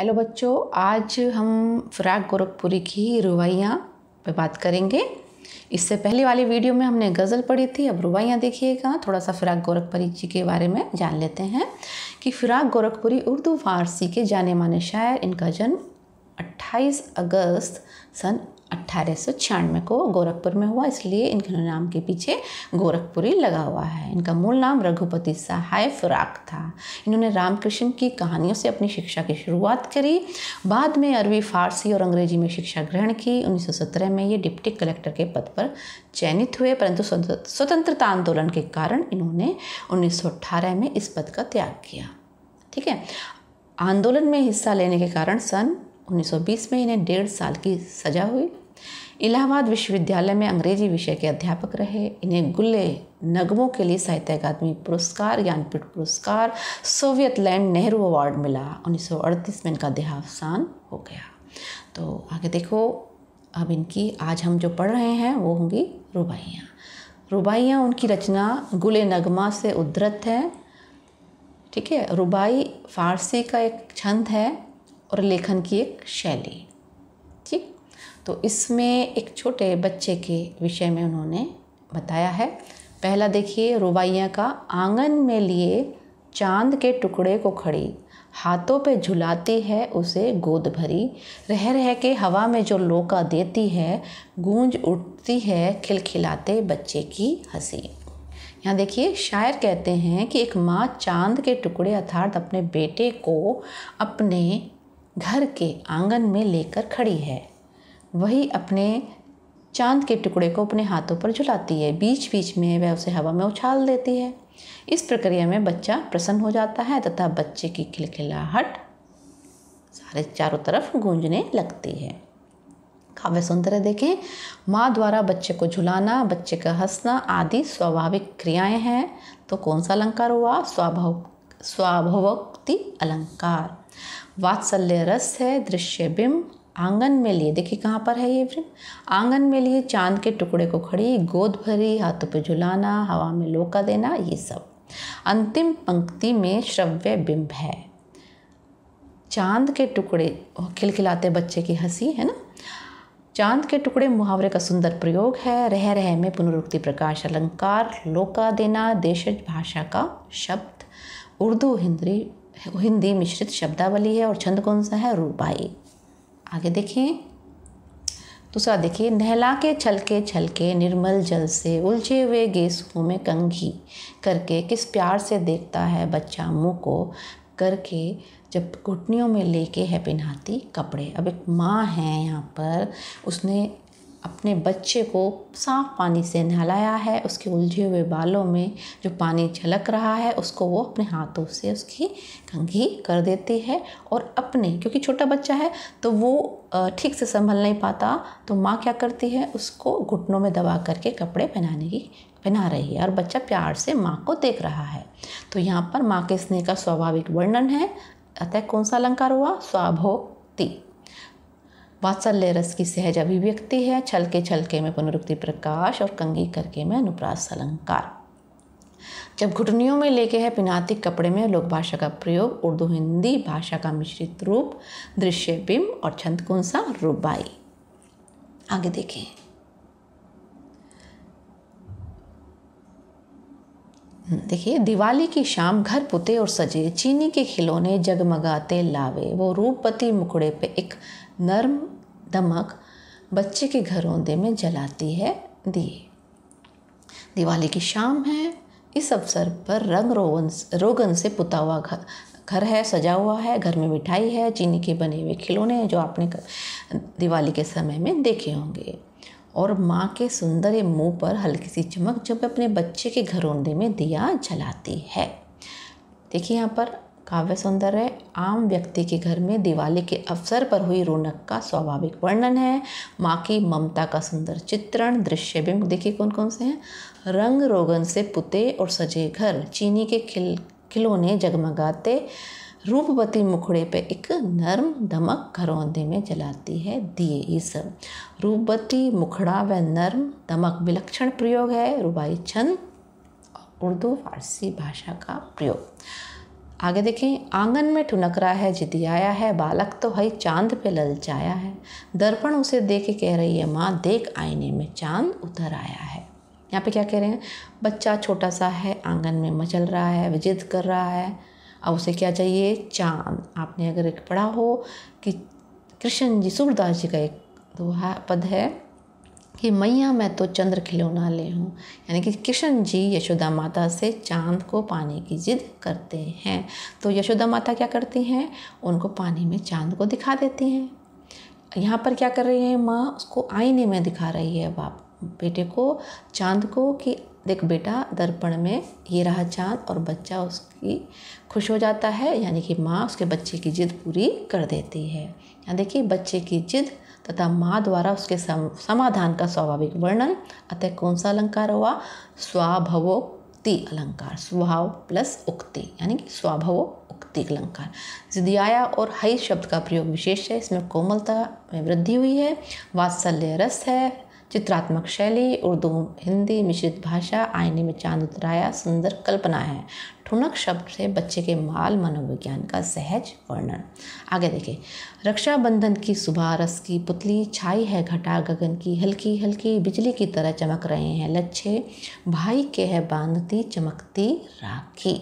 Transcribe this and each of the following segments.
Hello बच्चों, आज हम फ़िराक गोरखपुरी की रुबाइयाँ पे बात करेंगे। इससे पहले वाली वीडियो में हमने गज़ल पढ़ी थी, अब रुबाइयाँ देखिएगा। थोड़ा सा फ़िराक गोरखपुरी जी के बारे में जान लेते हैं कि फ़िराक गोरखपुरी उर्दू फ़ारसी के जाने माने शायर। इनका जन्म 28 अगस्त सन 1896 को गोरखपुर में हुआ, इसलिए इनके नाम के पीछे गोरखपुरी लगा हुआ है। इनका मूल नाम रघुपति सहाय फ़िराक था। इन्होंने रामकृष्ण की कहानियों से अपनी शिक्षा की शुरुआत करी। बाद में अरबी, फ़ारसी और अंग्रेजी में शिक्षा ग्रहण की। 1917 में ये डिप्टी कलेक्टर के पद पर चयनित हुए, परंतु स्वतंत्रता आंदोलन के कारण इन्होंने 1918 में इस पद का त्याग किया। ठीक है, आंदोलन में हिस्सा लेने के कारण सन 1920 में इन्हें 1.5 साल की सज़ा हुई। इलाहाबाद विश्वविद्यालय में अंग्रेजी विषय के अध्यापक रहे। इन्हें गुल्ले नगमों के लिए साहित्य अकादमी पुरस्कार, ज्ञानपीठ पुरस्कार, सोवियत लैंड नेहरू अवार्ड मिला। 1938 में इनका देहावसान हो गया। तो आगे देखो, अब इनकी आज हम जो पढ़ रहे हैं वो होंगी रुबाइयाँ। रुबाइयाँ उनकी रचना गुल्ले नगमा से उद्धृत है। ठीक है, रुबाई फ़ारसी का एक छंद है और लेखन की एक शैली। ठीक, तो इसमें एक छोटे बच्चे के विषय में उन्होंने बताया है। पहला देखिए, रुबाइयाँ का आंगन में लिए चांद के टुकड़े को खड़ी, हाथों पे झुलाती है उसे गोद भरी, रह रह के हवा में जो लोका देती है, गूंज उठती है खिलखिलाते बच्चे की हंसी। यहाँ देखिए, शायर कहते हैं कि एक माँ चांद के टुकड़े अर्थात अपने बेटे को अपने घर के आंगन में लेकर खड़ी है। वही अपने चांद के टुकड़े को अपने हाथों पर झुलाती है, बीच बीच में वह उसे हवा में उछाल देती है। इस प्रक्रिया में बच्चा प्रसन्न हो जाता है तथा बच्चे की खिलखिलाहट सारे चारों तरफ गूंजने लगती है। काव्य सौंदर्य देखें, माँ द्वारा बच्चे को झुलाना, बच्चे का हंसना आदि स्वाभाविक क्रियाएं हैं। तो कौन सा अलंकार हुआ? स्वाभावोक्ति अलंकार। वात्सल्य रस है, दृश्य बिंब, आंगन में लिए, देखिए कहाँ पर है ये बिंब, आंगन में लिए चांद के टुकड़े को खड़ी, गोद भरी, हाथों पे झुलाना, हवा में लोका देना, ये सब। अंतिम पंक्ति में श्रव्य बिंब है। चांद के टुकड़े, खिलखिलाते बच्चे की हंसी है ना। चांद के टुकड़े मुहावरे का सुंदर प्रयोग है। रह रह में पुनरुक्ति प्रकाश अलंकार, लोका देना देशज भाषा का शब्द, उर्दू हिंदी मिश्रित शब्दावली है। और छंद कौन सा है? रुबाई। आगे देखिए, दूसरा देखिए, नहला के छलके निर्मल जल से, उलझे हुए गेसुओं में कंघी करके, किस प्यार से देखता है बच्चा मुँह को करके, जब घुटनियों में लेके है पिन्हाती कपड़े। अब एक माँ है यहाँ पर, उसने अपने बच्चे को साफ पानी से नहलाया है। उसके उलझे हुए बालों में जो पानी छलक रहा है उसको वो अपने हाथों से उसकी कंघी कर देती है। और अपने, क्योंकि छोटा बच्चा है तो वो ठीक से संभल नहीं पाता, तो माँ क्या करती है, उसको घुटनों में दबा करके कपड़े पहना रही है और बच्चा प्यार से माँ को देख रहा है। तो यहाँ पर माँ के स्नेह का स्वाभाविक वर्णन है। अतः कौन सा अलंकार हुआ? स्वाभोक्ति। वात्सल्य रस की सहज अभिव्यक्ति है। छलके में पुनरुक्ति प्रकाश और कंघी करके में अनुप्रास अलंकार। जब घुटनियों में लेके है पिनाती कपड़े में लोक भाषा का प्रयोग, उर्दू हिंदी भाषा का मिश्रित रूप, दृश्य बिंब। और छंद कौन सा? रुबाई। आगे देखें, देखिए, दिवाली की शाम घर पुते और सजे, चीनी के खिलौने जगमगाते लावे, वो रूपवती मुखड़े पे एक नर्म दमक, बच्चे के घरौंदे में जलाती है दिए। दिवाली की शाम है, इस अवसर पर रंग रोगन से पुता हुआ घर है, सजा हुआ है, घर में मिठाई है, चीनी के बने हुए खिलौने हैं जो आपने दिवाली के समय में देखे होंगे। और माँ के सुंदर मुंह पर हल्की सी चमक जब अपने बच्चे के घरौंदे में दिया जलाती है। देखिए यहाँ पर काव्य सौंदर्य, आम व्यक्ति के घर में दिवाली के अवसर पर हुई रौनक का स्वाभाविक वर्णन है। माँ की ममता का सुंदर चित्रण, दृश्य बिंब। देखिए कौन कौन से हैं? रंग रोगन से पुते और सजे घर, चीनी के खिलौने जगमगाते, रूपवती मुखड़े पे एक नर्म दमक, घरौंदे में जलाती है दिए। ये सब रूपवती, मुखड़ा व नर्म दमक विलक्षण प्रयोग है। रुबाई छंद, उर्दू फारसी भाषा का प्रयोग। आगे देखें, आंगन में ठुनक रहा है जिद्दी आया है, बालक तो है चांद पे ललचाया है। दर्पण उसे देख के कह रही है माँ देख आईने में चांद उतर आया है। यहाँ पे क्या कह रहे हैं, बच्चा छोटा सा है, आंगन में मचल रहा है, जिद कर रहा है। अब उसे क्या चाहिए, चांद। आपने अगर एक पढ़ा हो कि कृष्ण जी, सूरदास जी का एक दोहा पद है कि मैया मैं तो चंद्र खिलौना ले हूँ, यानी कि कृष्ण जी यशोदा माता से चांद को पाने की जिद करते हैं। तो यशोदा माता क्या करती हैं, उनको पानी में चांद को दिखा देती हैं। यहाँ पर क्या कर रही है माँ, उसको आईने में दिखा रही है बाप बेटे को, चांद को, कि देख बेटा दर्पण में ये रहा चांद, और बच्चा उसकी खुश हो जाता है, यानी कि माँ उसके बच्चे की जिद पूरी कर देती है। यहाँ देखिए, बच्चे की जिद तथा माँ द्वारा उसके समाधान का स्वाभाविक वर्णन। अतः कौन सा अलंकार हुआ, स्वाभवोक्ति अलंकार, स्वभाव प्लस उक्ति, यानी कि स्वाभवोक्ति अलंकार। जिदियाया और हई शब्द का प्रयोग विशेष है, इसमें कोमलता में वृद्धि हुई है, वात्सल्य रस है, चित्रात्मक शैली, उर्दू हिंदी मिश्रित भाषा, आईने में चांद उतराया, सुंदर कल्पना है। ठुनक शब्द से बच्चे के माल मनोविज्ञान का सहज वर्णन। आगे देखिए, रक्षाबंधन की सुबह रस की पुतली छाई है घटा गगन की, हल्की हल्की बिजली की तरह चमक रहे हैं लच्छे, भाई के है बांधती चमकती राखी।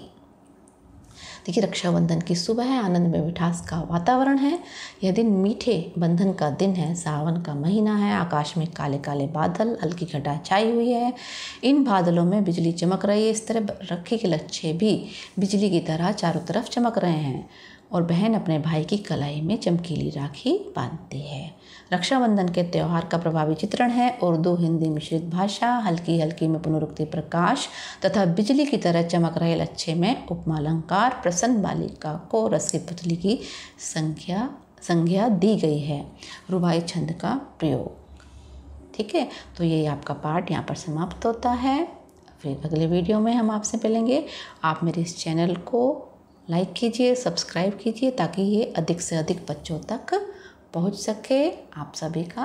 देखिए, रक्षाबंधन की सुबह है, आनंद में मिठास का वातावरण है। यह दिन मीठे बंधन का दिन है, सावन का महीना है, आकाश में काले काले बादल, हल्की घटा छाई हुई है, इन बादलों में बिजली चमक रही है। इस तरह राखी के लच्छे भी बिजली की तरह चारों तरफ चमक रहे हैं, और बहन अपने भाई की कलाई में चमकीली राखी बांधती है। रक्षाबंधन के त्यौहार का प्रभावी चित्रण है, उर्दू हिंदी मिश्रित भाषा, हल्की हल्की में पुनरुक्ति प्रकाश तथा बिजली की तरह चमक रहे लच्छे में उपमा अलंकार, प्रसन्न बालिका को रस की पुतली की संज्ञा दी गई है, रुबाई छंद का प्रयोग। ठीक है, तो ये आपका पाठ यहाँ पर समाप्त होता है। फिर अगले वीडियो में हम आपसे मिलेंगे। आप मेरे इस चैनल को लाइक कीजिए, सब्सक्राइब कीजिए, ताकि ये अधिक से अधिक बच्चों तक पहुंच सके। आप सभी का